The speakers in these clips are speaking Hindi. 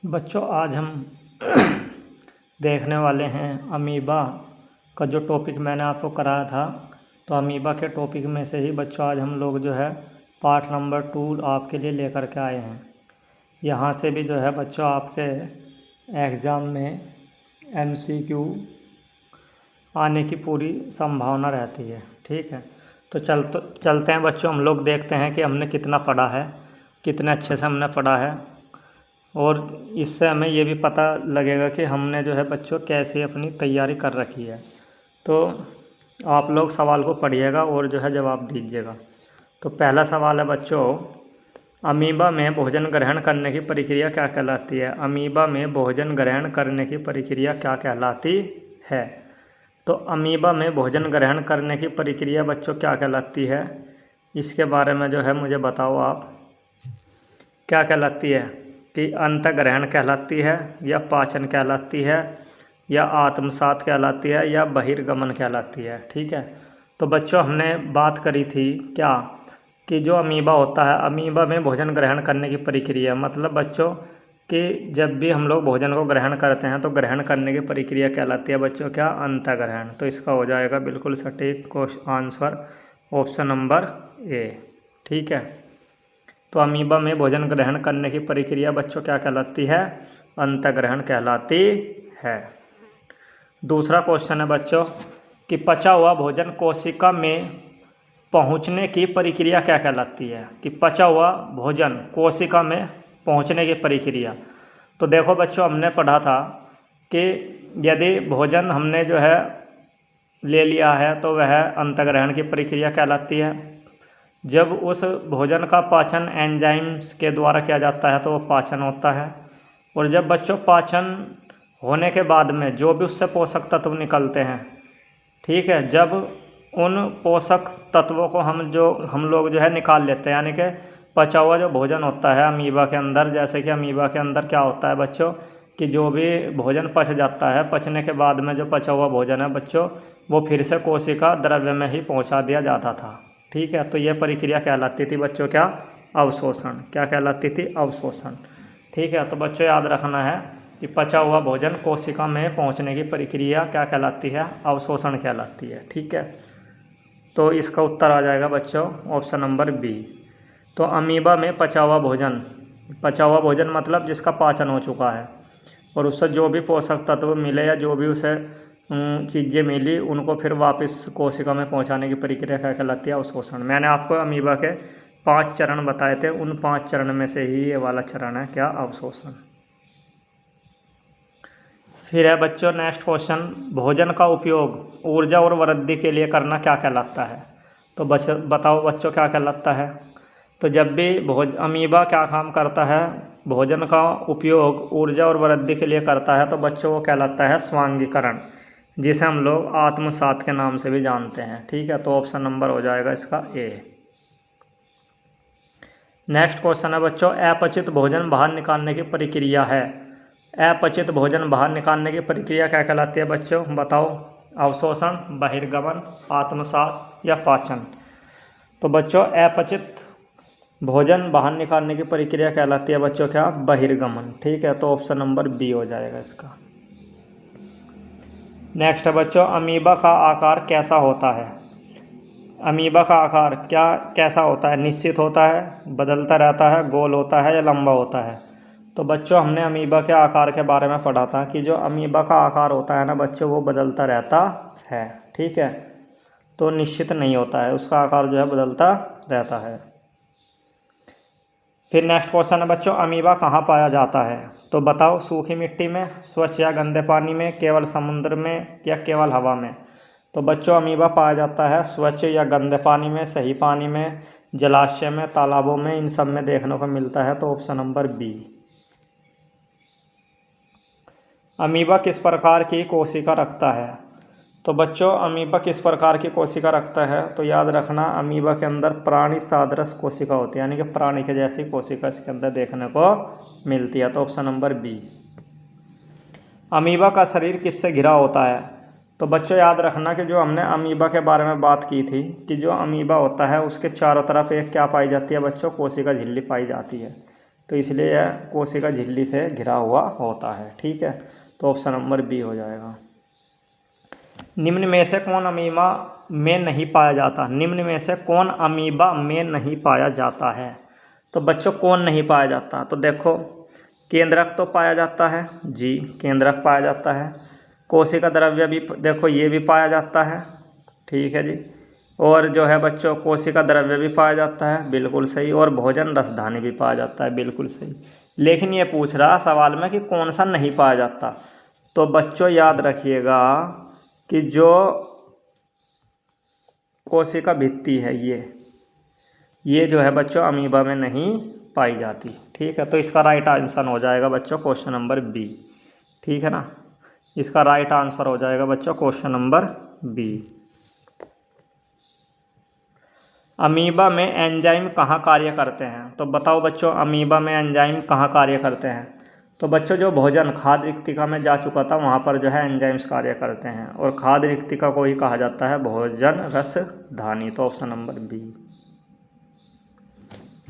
बच्चों आज हम देखने वाले हैं अमीबा का जो टॉपिक मैंने आपको कराया था। तो अमीबा के टॉपिक में से ही बच्चों आज हम लोग जो है पार्ट नंबर 2 आपके लिए लेकर के आए हैं। यहाँ से भी जो है बच्चों आपके एग्ज़ाम में MCQ आने की पूरी संभावना रहती है। ठीक है, तो चलते हैं बच्चों, हम लोग देखते हैं कि हमने कितना पढ़ा है, कितने अच्छे से हमने पढ़ा है, और इससे हमें ये भी पता लगेगा कि हमने जो है बच्चों कैसे अपनी तैयारी कर रखी है। तो आप लोग सवाल को पढ़िएगा और जो है जवाब दीजिएगा। तो पहला सवाल है बच्चों, अमीबा में भोजन ग्रहण करने की प्रक्रिया क्या कहलाती है? अमीबा में भोजन ग्रहण करने की प्रक्रिया क्या कहलाती है? तो अमीबा में भोजन ग्रहण करने की प्रक्रिया बच्चों क्या कहलाती है? इसके बारे में जो है मुझे बताओ आप, क्या कहलाती है? कि अंतःग्रहण कहलाती है, या पाचन कहलाती है, या आत्मसात कहलाती है, या बहिर्गमन कहलाती है। ठीक है, तो बच्चों हमने बात करी थी क्या कि जो अमीबा होता है, अमीबा में भोजन ग्रहण करने की प्रक्रिया, मतलब बच्चों कि जब भी हम लोग भोजन को ग्रहण करते हैं तो ग्रहण करने की प्रक्रिया कहलाती है बच्चों क्या? अंतःग्रहण। तो इसका हो जाएगा बिल्कुल सटीक आंसर ऑप्शन नंबर ए। ठीक है, तो अमीबा में भोजन ग्रहण करने की प्रक्रिया बच्चों क्या कहलाती है? अंतःग्रहण कहलाती है। दूसरा क्वेश्चन है बच्चों कि पचा हुआ भोजन कोशिका में पहुंचने की प्रक्रिया क्या कहलाती है? कि पचा हुआ भोजन कोशिका में पहुंचने की प्रक्रिया। तो देखो बच्चों, हमने पढ़ा था कि यदि भोजन हमने जो है ले लिया है तो वह अंतःग्रहण की प्रक्रिया कहलाती है। जब उस भोजन का पाचन एंजाइम्स के द्वारा किया जाता है तो वो पाचन होता है। और जब बच्चों पाचन होने के बाद में जो भी उससे पोषक तत्व निकलते हैं, ठीक है, जब उन पोषक तत्वों को हम लोग जो है निकाल लेते हैं, यानी कि पचा हुआ जो भोजन होता है अमीबा के अंदर, जैसे कि अमीबा के अंदर क्या होता है बच्चों कि जो भी भोजन पच जाता है, पचने के बाद में जो पचा हुआ भोजन है बच्चों वो फिर से कोशिका द्रव्य में ही पहुंचा दिया जाता था। ठीक है, तो ये प्रक्रिया कहलाती थी बच्चों क्या? अवशोषण। क्या कहलाती थी? अवशोषण। ठीक है, तो बच्चों याद रखना है कि पचा हुआ भोजन कोशिका में पहुंचने की प्रक्रिया क्या कहलाती है? अवशोषण कहलाती है। ठीक है, तो इसका उत्तर आ जाएगा बच्चों ऑप्शन नंबर बी। तो अमीबा में पचा हुआ भोजन मतलब जिसका पाचन हो चुका है और उससे जो भी पोषक तत्व मिले या जो भी उसे चीज़ें मिली उनको फिर वापस कोशिका में पहुंचाने की प्रक्रिया क्या कहलाती है? अवशोषण। मैंने आपको अमीबा के 5 चरण बताए थे, उन 5 चरण में से ही ये वाला चरण है क्या? अवशोषण। फिर है बच्चों नेक्स्ट क्वेश्चन, भोजन का उपयोग ऊर्जा और वृद्धि के लिए करना क्या कहलाता है? तो बताओ बच्चों क्या कहलाता है? तो जब भी अमीबा क्या काम करता है, भोजन का उपयोग ऊर्जा और वृद्धि के लिए करता है, तो बच्चों वो कहलाता है स्वांगीकरण, जिसे हम लोग आत्मसात के नाम से भी जानते हैं। ठीक है, तो ऑप्शन नंबर हो जाएगा इसका ए। नेक्स्ट क्वेश्चन है बच्चों, अपचित भोजन बाहर निकालने की प्रक्रिया है। अपचित भोजन बाहर निकालने की प्रक्रिया क्या कहलाती है बच्चों? बताओ। अवशोषण, बहिर्गमन, आत्मसात या पाचन? तो बच्चों अपचित भोजन बाहर निकालने की प्रक्रिया कहलाती है बच्चों क्या? बहिर्गमन। ठीक है, तो ऑप्शन नंबर बी हो जाएगा इसका। नेक्स्ट है बच्चों, अमीबा का आकार कैसा होता है? अमीबा का आकार कैसा होता है? निश्चित होता है, बदलता रहता है, गोल होता है या लंबा होता है? तो बच्चों हमने अमीबा के आकार के बारे में पढ़ा था कि जो अमीबा का आकार होता है ना बच्चों वो बदलता रहता है। ठीक है, तो निश्चित नहीं होता है, उसका आकार जो है बदलता रहता है। फिर नेक्स्ट क्वेश्चन है बच्चों, अमीबा कहाँ पाया जाता है? तो बताओ, सूखी मिट्टी में, स्वच्छ या गंदे पानी में, केवल समुद्र में या केवल हवा में? तो बच्चों अमीबा पाया जाता है स्वच्छ या गंदे पानी में, सही पानी में, जलाशय में, तालाबों में, इन सब में देखने को मिलता है। तो ऑप्शन नंबर बी। अमीबा किस प्रकार की कोशिका रखता है? तो बच्चों अमीबा किस प्रकार की कोशिका रखता है? तो याद रखना, अमीबा के अंदर प्राणी सादृश कोशिका होती है, यानी कि प्राणी के जैसी कोशिका इसके अंदर देखने को मिलती है। तो ऑप्शन नंबर बी। अमीबा का शरीर किससे घिरा होता है? तो बच्चों याद रखना कि जो हमने अमीबा के बारे में बात की थी कि जो अमीबा होता है उसके चारों तरफ एक क्या पाई जाती है बच्चों? कोशिका झिल्ली पाई जाती है। तो इसलिए यह कोशिका झिल्ली से घिरा हुआ होता है। ठीक है, तो ऑप्शन नंबर बी हो जाएगा। निम्न में से कौन अमीबा में नहीं पाया जाता? निम्न में से कौन अमीबा में नहीं पाया जाता है? तो बच्चों कौन नहीं पाया जाता? तो देखो, केंद्रक तो पाया जाता है जी, केंद्रक पाया जाता है। कोशिका द्रव्य भी देखो ये भी पाया जाता है। ठीक है जी। और जो है बच्चों कोशिका द्रव्य भी पाया जाता है, बिल्कुल सही। और भोजन रसधानी भी पाया जाता है, बिल्कुल सही। लेकिन ये पूछ रहा सवाल में कि कौन सा नहीं पाया जाता। तो बच्चों याद रखिएगा कि जो कोशिका भित्ति है ये जो है बच्चों अमीबा में नहीं पाई जाती। ठीक है, तो इसका राइट आंसर हो जाएगा बच्चों क्वेश्चन नंबर बी। ठीक है ना, इसका राइट आंसर हो जाएगा बच्चों क्वेश्चन नंबर बी। अमीबा में एंजाइम कहाँ कार्य करते हैं? तो बताओ बच्चों, अमीबा में एंजाइम कहाँ कार्य करते हैं? तो बच्चों जो भोजन खाद्य रिक्तिका में जा चुका था वहाँ पर जो है एंजाइम्स कार्य करते हैं, और खाद्य रिक्तिका को ही कहा जाता है भोजन रसधानी। तो ऑप्शन नंबर बी।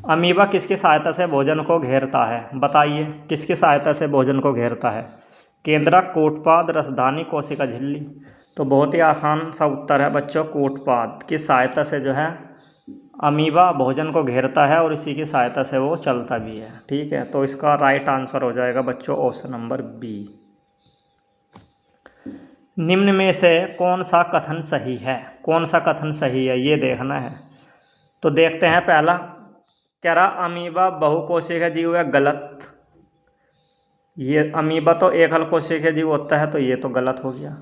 अमीबा किसकी सहायता से भोजन को घेरता है? बताइए, किसकी सहायता से भोजन को घेरता है? केंद्रक, कूटपाद, रसधानी, कोशिका झिल्ली? तो बहुत ही आसान सा उत्तर है बच्चों, कूटपाद की सहायता से जो है अमीबा भोजन को घेरता है और इसी की सहायता से वो चलता भी है। ठीक है, तो इसका राइट आंसर हो जाएगा बच्चों ऑप्शन नंबर बी। निम्न में से कौन सा कथन सही है? कौन सा कथन सही है ये देखना है। तो देखते हैं, पहला कह रहा अमीबा बहुकोशिकीय जीव है, गलत। ये अमीबा तो एकल कोशिकीय जीव होता है, तो ये तो गलत हो गया।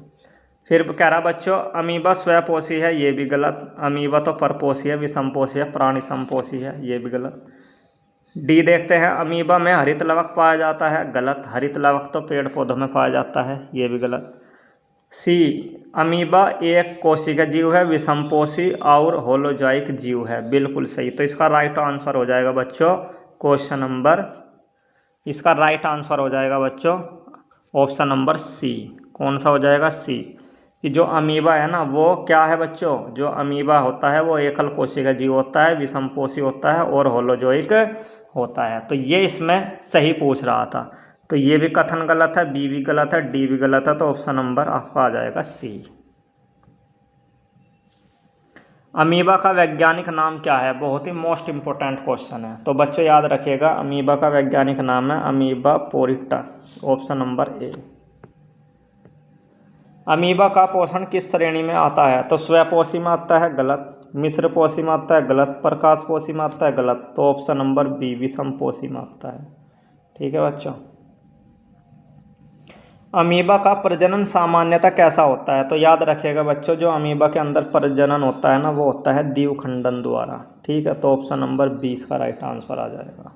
फिर कह रहा बच्चों अमीबा स्वपोषी है, ये भी गलत। अमीबा तो परपोषी है, विषमपोषी है, प्राणी समपोषी है, ये भी गलत। डी देखते हैं, अमीबा में हरित लवक पाया जाता है, गलत। हरित लवक तो पेड़ पौधों में पाया जाता है, ये भी गलत। सी अमीबा एक कोशिका जीव है, विषमपोषी और होलोजोइक जीव है, बिल्कुल सही। तो इसका राइट आंसर हो जाएगा बच्चों क्वेश्चन नंबर, इसका राइट आंसर हो जाएगा बच्चों ऑप्शन नंबर सी। कौन सा हो जाएगा? सी। कि जो अमीबा है ना वो क्या है बच्चों, जो अमीबा होता है वो एकल कोशिका जीव होता है, विषमपोषी होता है और होलोजोइक होता है। तो ये इसमें सही पूछ रहा था, तो ये भी कथन गलत है, बी भी गलत है, डी भी गलत है। तो ऑप्शन नंबर आपका आ जाएगा सी। अमीबा का वैज्ञानिक नाम क्या है? बहुत ही मोस्ट इंपॉर्टेंट क्वेश्चन है, तो बच्चों याद रखिएगा अमीबा का वैज्ञानिक नाम है amoeba proteus, option number A. Amoeba का पोषण किस श्रेणी में आता है? तो स्वपोषी में आता है, गलत। मिश्रपोषी में आता है, गलत। प्रकाशपोषी में आता है, गलत। तो ऑप्शन नंबर बी विषमपोषी में आता है। ठीक है बच्चों। अमीबा का प्रजनन सामान्यतः कैसा होता है? तो याद रखिएगा बच्चों जो अमीबा के अंदर प्रजनन होता है ना वो होता है द्विखंडन द्वारा। ठीक है, तो ऑप्शन नंबर 20 का राइट आंसर आ जाएगा।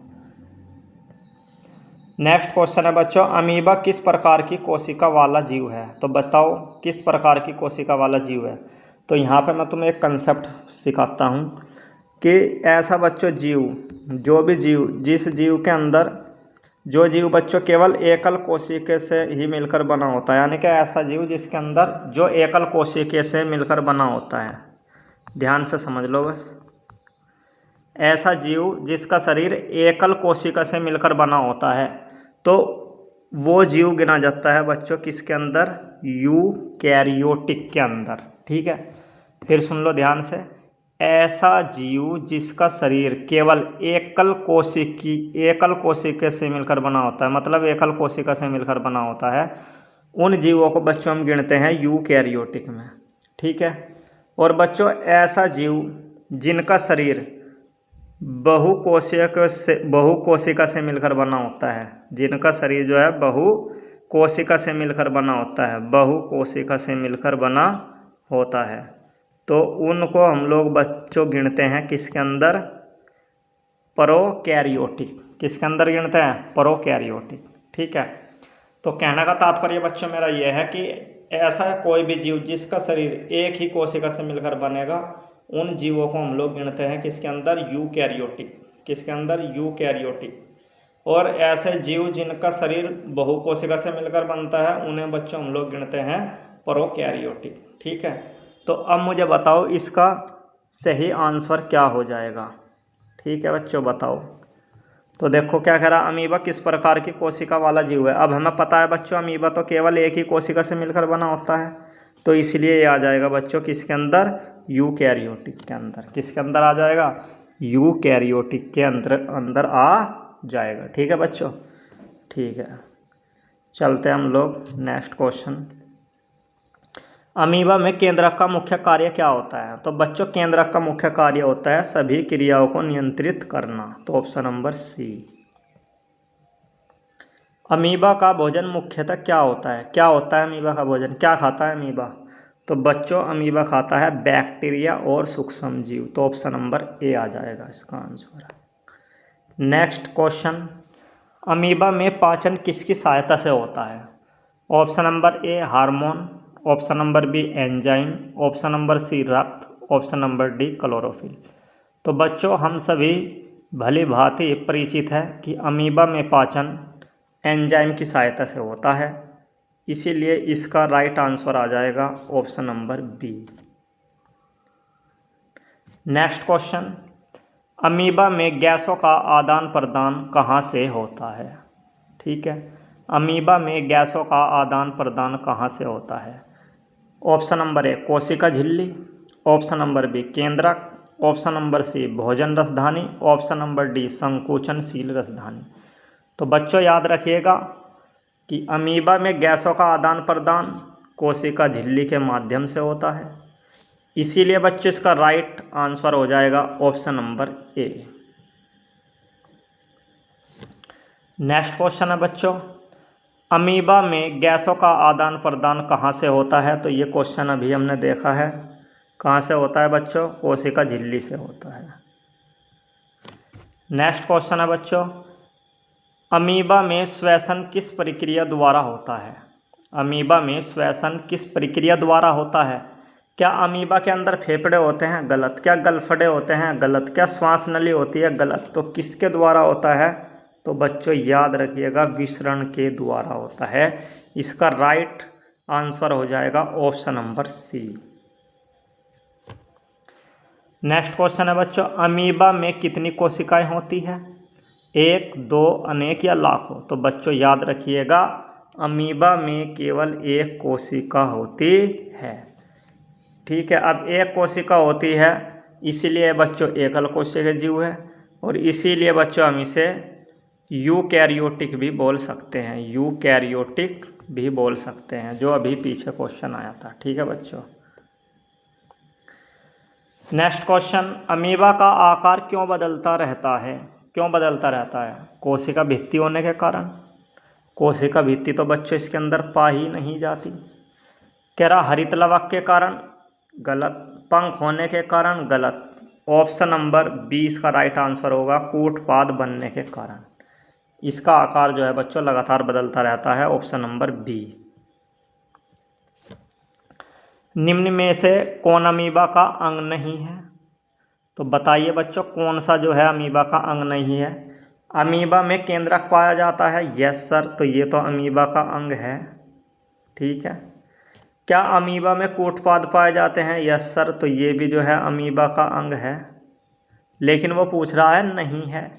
नेक्स्ट क्वेश्चन है बच्चों, अमीबा किस प्रकार की कोशिका वाला जीव है? तो बताओ किस प्रकार की कोशिका वाला जीव है। तो यहाँ पे मैं तुम्हें एक कंसेप्ट सिखाता हूँ कि ऐसा बच्चों जीव, जो भी जीव, जिस जीव के अंदर जो जीव बच्चों केवल एकल कोशिका से ही मिलकर बना होता है, यानी कि ऐसा जीव जिसके अंदर जो एकल कोशिका से मिलकर बना होता है, ध्यान से समझ लो बस। ऐसा जीव जिसका शरीर एकल कोशिका से मिलकर बना होता है तो वो जीव गिना जाता है बच्चों किसके अंदर? यूकैरियोटिक के अंदर। ठीक है, फिर सुन लो ध्यान से। ऐसा जीव जिसका शरीर केवल एकल कोशिका से मिलकर बना होता है, मतलब एकल कोशिका से मिलकर बना होता है, उन जीवों को बच्चों हम गिनते हैं यूकैरियोटिक में। ठीक है, और बच्चों ऐसा जीव जिनका शरीर बहुकोशिका से मिलकर बना होता है, जिनका शरीर जो है बहुकोशिका से मिलकर बना होता है, बहुकोशिका से मिलकर बना होता है, तो उनको हम लोग बच्चों गिनते हैं किसके अंदर? प्रोकैरियोटिक। किसके अंदर गिनते हैं? प्रोकैरियोटिक। ठीक है, तो कहने का तात्पर्य बच्चों मेरा यह है कि ऐसा कोई भी जीव जिसका शरीर एक ही कोशिका से मिलकर बनेगा, उन जीवों को हम लोग गिनते हैं किसके अंदर? यूकैरियोटिक। किसके अंदर? यूकैरियोटिक। और ऐसे जीव जिनका शरीर बहुकोशिका से मिलकर बनता है उन्हें बच्चों हम लोग गिनते हैं प्रोकैरियोटिक। ठीक है, तो अब मुझे बताओ इसका सही आंसर क्या हो जाएगा। ठीक है बच्चों बताओ, तो देखो क्या कह रहा, अमीबा किस प्रकार की कोशिका वाला जीव है। अब हमें पता है बच्चों अमीबा तो केवल एक ही कोशिका से मिलकर बना होता है, तो इसलिए ये आ जाएगा बच्चों किसके अंदर, यूकैरियोटिक के अंदर। किसके अंदर आ जाएगा, यूकैरियोटिक के अंदर आ जाएगा। ठीक है बच्चों, ठीक है। चलते हैं हम लोग नेक्स्ट क्वेश्चन। अमीबा में केंद्रक का मुख्य कार्य क्या होता है। तो बच्चों केंद्रक का मुख्य कार्य होता है सभी क्रियाओं को नियंत्रित करना। तो ऑप्शन नंबर सी। अमीबा का भोजन मुख्यतः क्या होता है, क्या होता है अमीबा का भोजन, क्या खाता है अमीबा। तो बच्चों अमीबा खाता है बैक्टीरिया और सूक्ष्म जीव। तो ऑप्शन नंबर ए आ जाएगा इसका आंसर। नेक्स्ट क्वेश्चन, अमीबा में पाचन किसकी सहायता से होता है। Option number A hormone, option number B enzyme, option number C रक्त, ऑप्शन नंबर डी क्लोरोफिल। तो बच्चों हम सभी भली भांति परिचित है कि अमीबा में पाचन एंजाइम की सहायता से होता है, इसीलिए इसका राइट आंसर आ जाएगा option number B. Next question, amoeba में गैसों का आदान प्रदान कहाँ से होता है। ठीक है, अमीबा में गैसों का आदान प्रदान कहाँ से होता है। ऑप्शन नंबर ए कोशिका झिल्ली, ऑप्शन नंबर बी केंद्रक, ऑप्शन नंबर सी भोजन रसधानी, ऑप्शन नंबर डी संकुचनशील रसधानी। तो बच्चों याद रखिएगा कि अमीबा में गैसों का आदान प्रदान कोशिका झिल्ली के माध्यम से होता है, इसीलिए बच्चों इसका राइट आंसर हो जाएगा ऑप्शन नंबर ए। नेक्स्ट क्वेश्चन है बच्चों, अमीबा में गैसों का आदान प्रदान कहाँ से होता है। तो ये क्वेश्चन अभी हमने देखा है, कहाँ से होता है बच्चों, कोशिका झिल्ली से होता है। नेक्स्ट क्वेश्चन है बच्चों, अमीबा में श्वसन किस प्रक्रिया द्वारा होता है। अमीबा में श्वसन किस प्रक्रिया द्वारा होता है। क्या अमीबा के अंदर फेफड़े होते हैं, गलत। क्या गलफड़े होते हैं, गलत। क्या श्वास नली होती है, गलत। तो किसके द्वारा होता है। तो बच्चों याद रखिएगा विसरण के द्वारा होता है, इसका राइट आंसर हो जाएगा option number C. Next question है बच्चों, अमीबा में कितनी कोशिकाएं होती है, एक, दो, अनेक या लाखों। तो बच्चों याद रखिएगा अमीबा में केवल एक कोशिका होती है। ठीक है, अब एक कोशिका होती है इसीलिए बच्चों एकल कोशिका जीव है, और इसीलिए बच्चों हम इसे यूकैरियोटिक भी बोल सकते हैं, यूकैरियोटिक भी बोल सकते हैं, जो अभी पीछे क्वेश्चन आया था। ठीक है बच्चों। नेक्स्ट क्वेश्चन, अमीबा का आकार क्यों बदलता रहता है, क्यों बदलता रहता है। कोशिका भित्ति होने के कारण। कोशिका भित्ति तो बच्चों इसके अंदर पा ही नहीं जाती। कह रहा हरित लवक के कारण, गलत। पंख होने के कारण, गलत। ऑप्शन नंबर 20 का राइट आंसर होगा कूटपाद बनने के कारण। इसका आकार जो है बच्चों लगातार बदलता रहता है, ऑप्शन नंबर बी। निम्न में से कौन अमीबा का अंग नहीं है। तो बताइए बच्चों कौन सा जो है अमीबा का अंग नहीं है। अमीबा में केंद्रक पाया जाता है, यस सर, तो ये तो अमीबा का अंग है। ठीक है। क्या अमीबा में कूटपाद पाए जाते हैं, यस सर, तो ये भी जो है अमीबा का अंग है, लेकिन वो पूछ रहा है नहीं है।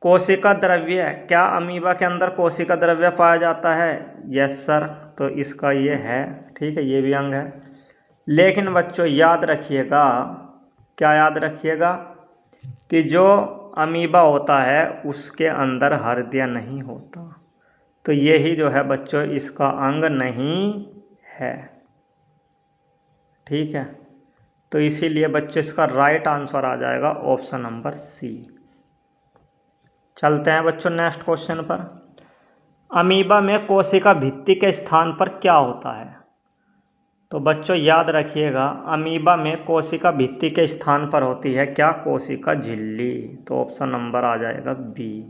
कोशिका द्रव्य, क्या अमीबा के अंदर कोशिका द्रव्य पाया जाता है, यस सर, तो इसका ये है। ठीक है, ये भी अंग है। लेकिन बच्चों याद रखिएगा, क्या याद रखिएगा कि जो अमीबा होता है उसके अंदर हृदय नहीं होता, तो यही जो है बच्चों इसका अंग नहीं है। ठीक है, तो इसीलिए बच्चों इसका राइट आंसर आ जाएगा ऑप्शन नंबर सी। चलते हैं बच्चों नेक्स्ट क्वेश्चन पर। अमीबा में कोशिका भित्ति के स्थान पर क्या होता है। तो बच्चों याद रखिएगा अमीबा में कोशिका भित्ति के स्थान पर होती है क्या, कोशिका झिल्ली। तो ऑप्शन नंबर आ जाएगा बी।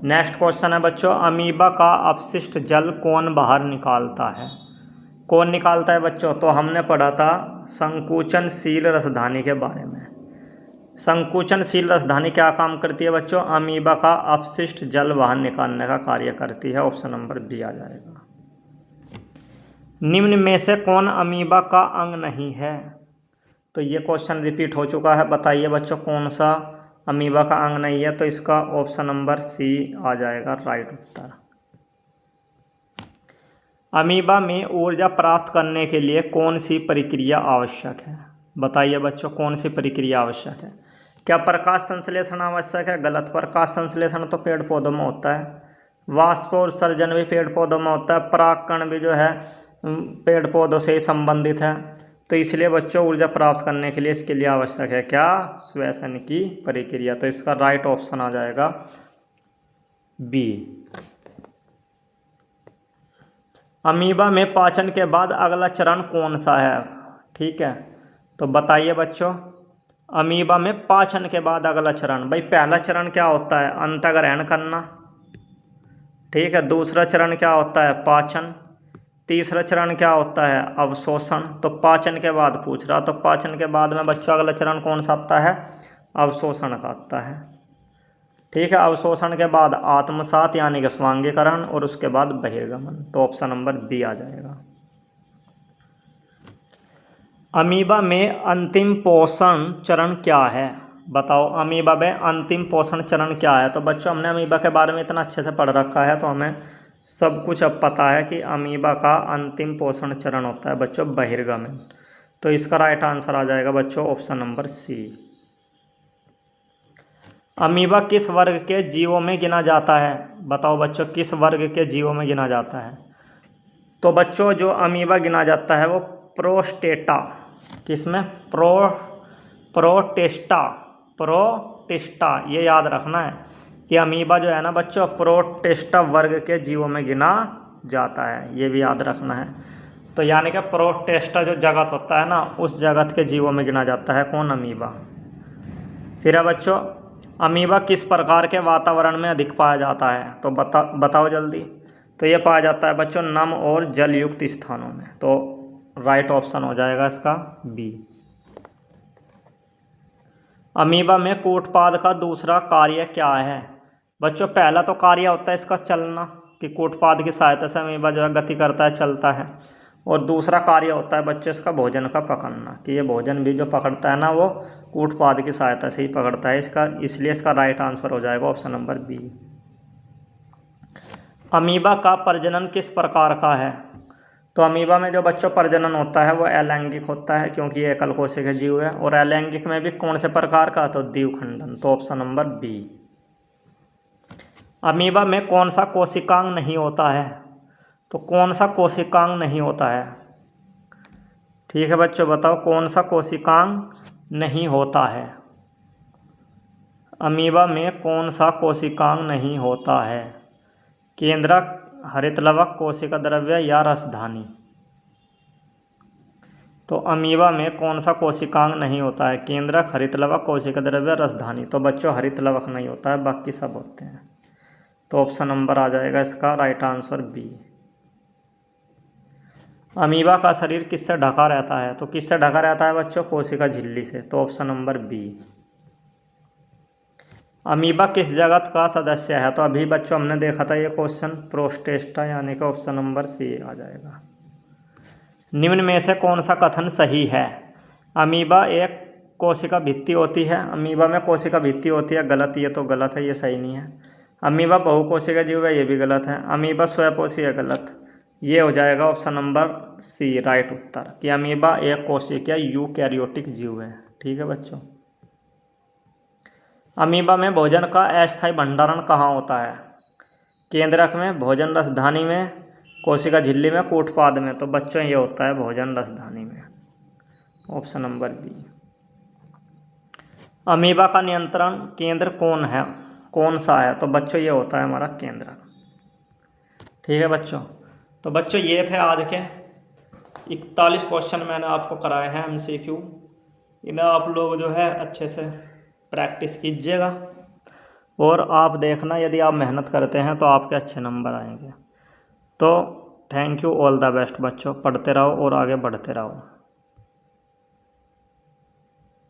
नेक्स्ट क्वेश्चन है बच्चों, अमीबा का अपशिष्ट जल कौन बाहर निकालता है। कौन निकालता है बच्चों, तो हमने पढ़ा था संकुचनशील रसधानी के बारे में। संकुचनशील रसधानी क्या काम करती है बच्चों, अमीबा का अपशिष्ट जल बाहर निकालने का कार्य करती है। ऑप्शन नंबर बी आ जाएगा। निम्न में से कौन अमीबा का अंग नहीं है। तो ये क्वेश्चन रिपीट हो चुका है, बताइए बच्चों कौन सा अमीबा का अंग नहीं है, तो इसका ऑप्शन नंबर सी आ जाएगा राइट उत्तर। अमीबा में ऊर्जा प्राप्त करने के लिए कौन सी प्रक्रिया आवश्यक है? बताइए बच्चों, कौन सी प्रक्रिया आवश्यक है? क्या प्रकाश संश्लेषण आवश्यक है? गलत। प्रकाश संश्लेषण तो पेड़ पौधों में होता है। वाष्प उत्सर्जन भी पेड़ पौधों में होता है। परागकण भी जो है पेड़ पौधों से ही संबंधित है। तो इसलिए बच्चों ऊर्जा प्राप्त करने के लिए इसके लिए आवश्यक है क्या? श्वसन की प्रक्रिया। तो इसका राइट ऑप्शन आ जाएगा बी। अमीबा में पाचन के बाद अगला चरण कौन सा है? ठीक है, तो बताइए बच्चों, अमीबा में पाचन के बाद अगला चरण, भाई पहला चरण क्या होता है? अंतःग्रहण करना। ठीक है, दूसरा चरण क्या होता है? पाचन। तीसरा चरण क्या होता है? अवशोषण। तो पाचन के बाद पूछ रहा, तो पाचन के बाद में बच्चों अगला चरण कौन सा आता है? अवशोषण का आता है। ठीक है, अवशोषण के बाद आत्मसात यानी कि स्वांगीकरण, और उसके बाद बहिर्गमन। तो ऑप्शन नंबर बी आ जाएगा। अमीबा में अंतिम पोषण चरण क्या है? बताओ, अमीबा में अंतिम पोषण चरण क्या है? तो बच्चों हमने अमीबा के बारे में इतना अच्छे से पढ़ रखा है, तो हमें सब कुछ अब पता है कि अमीबा का अंतिम पोषण चरण होता है बच्चों बहिर्गमन। तो इसका राइट आंसर आ जाएगा बच्चों ऑप्शन नंबर सी। अमीबा किस वर्ग के जीवों में गिना जाता है? बताओ बच्चों, किस वर्ग के जीवों में गिना जाता है? तो बच्चों जो अमीबा गिना जाता है वो प्रोस्टेटा, किसमें? प्रोटिस्टा, ये याद रखना है कि अमीबा जो है ना बच्चों प्रोटिस्टा वर्ग के जीवों में गिना जाता है, ये भी याद रखना है। तो यानी कि प्रोटिस्टा जो जगत होता है ना, उस जगत के जीवों में गिना जाता है कौन? अमीबा। फिर है बच्चों, अमीबा किस प्रकार के वातावरण में अधिक पाया जाता है? तो बताओ जल्दी। तो ये पाया जाता है बच्चों नम और जलयुक्त स्थानों में। तो राइट ऑप्शन हो जाएगा इसका बी। अमीबा में कूटपाद का दूसरा कार्य क्या है? बच्चों पहला तो कार्य होता है इसका चलना, कि कूटपाद की सहायता से अमीबा जो है गति करता है, चलता है। और दूसरा कार्य होता है बच्चों इसका भोजन का पकड़ना, कि ये भोजन भी जो पकड़ता है ना वो कूटपाद की सहायता से ही पकड़ता है इसका, इसलिए इसका राइट आंसर हो जाएगा ऑप्शन नंबर बी। अमीबा का प्रजनन किस प्रकार का है? तो अमीबा में जो बच्चों प्रजनन होता है वो अलैंगिक होता है, क्योंकि ये एकल कोशिका जीव है। और अलैंगिक में भी कौन से प्रकार का? तो द्विखंडन। तो ऑप्शन नंबर बी। अमीबा में कौन सा कोशिकांग नहीं होता है? तो कौन सा कोशिकांग नहीं होता है? ठीक है बच्चों, बताओ कौन सा कोशिकांग नहीं होता है? अमीबा में कौन सा कोशिकांग नहीं होता है? केंद्रक, हरितलवक, कोशिका द्रव्य या रसधानी? तो अमीबा में कौन सा कोशिकांग नहीं होता है? केंद्रक, हरितलवक, कोशिका द्रव्य, रसधानी। तो बच्चों हरितलवक नहीं होता है, बाकी सब होते हैं। तो ऑप्शन नंबर आ जाएगा इसका राइट आंसर बी। अमीबा का शरीर किससे ढका रहता है? तो किससे ढका रहता है बच्चों? कोशिका झिल्ली से। तो ऑप्शन नंबर बी। अमीबा किस जगत का सदस्य है? तो अभी बच्चों हमने देखा था ये क्वेश्चन, प्रोस्टेस्टा, यानी कि ऑप्शन नंबर सी आ जाएगा। निम्न में से कौन सा कथन सही है? अमीबा एक कोशिका भित्ति होती है। अमीबा में कोशिका भित्ति होती है, गलत। ये तो गलत है, ये सही नहीं है। अमीबा बहुकोशिका जीव है, ये भी गलत है। अमीबा स्वयंपोषी है, गलत। ये हो जाएगा ऑप्शन नंबर सी राइट उत्तर, कि अमीबा एक कोशिकीय यूकैरियोटिक जीव है। ठीक है बच्चों। अमीबा में भोजन का अस्थायी भंडारण कहाँ होता है? केंद्रक में, भोजन रसधानी में, कोशिका झिल्ली में, कूटपाद में। तो बच्चों ये होता है भोजन रसधानी में। Option number B. अमीबा का नियंत्रण केंद्र कौन सा है? तो बच्चों ये होता है हमारा केंद्रक। ठीक है बच्चों। तो बच्चों ये थे आज के 41 क्वेश्चन मैंने आपको कराए हैं MCQ। इन्हें आप लोग जो है अच्छे से प्रैक्टिस कीजिएगा, और आप देखना यदि आप मेहनत करते हैं तो आपके अच्छे नंबर आएंगे। तो thank you, all the best बच्चों। पढ़ते रहो और आगे बढ़ते रहो।